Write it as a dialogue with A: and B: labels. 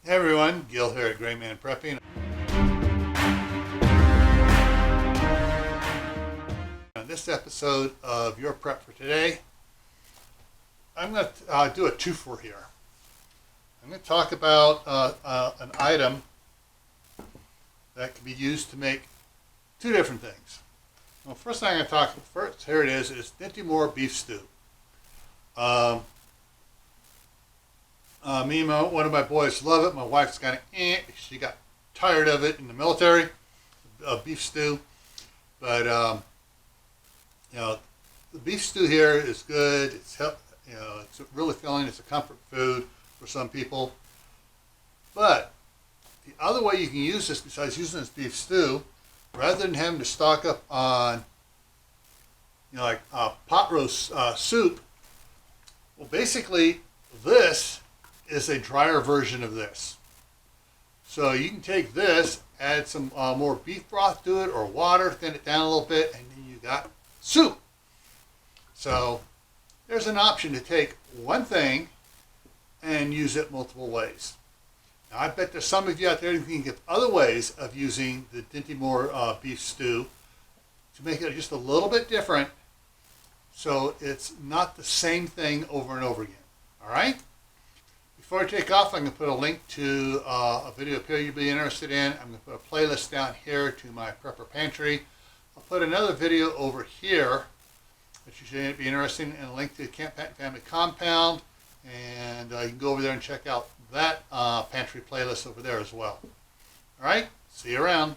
A: Hey everyone, Gil here at graymanprepping. On this episode of Your Prep for Today, I'm going to do a two-for here. I'm going to talk about an item that can be used to make two different things. Well, first thing I'm going to talk first, here it is Dinty Moore beef stew. Me and one of my boys love it. My wife's kind of she got tired of it in the military, beef stew. But the beef stew here is good. It's it's really filling. It's a comfort food for some people. But the other way you can use this, besides using this beef stew, rather than having to stock up on like pot roast soup, well, basically this is a drier version of this. So you can take this, add some more beef broth to it or water, thin it down a little bit, and then you got soup. So there's an option to take one thing and use it multiple ways. Now I bet there's some of you out there who can think of other ways of using the Dinty Moore beef stew to make it just a little bit different so it's not the same thing over and over again. All right? Before I take off, I'm going to put a link to a video up here you'll be interested in. I'm going to put a playlist down here to my prepper pantry. I'll put another video over here that you should be interested in, and a link to the Camp Patton Family Compound. And you can go over there and check out that pantry playlist over there as well. All right, see you around.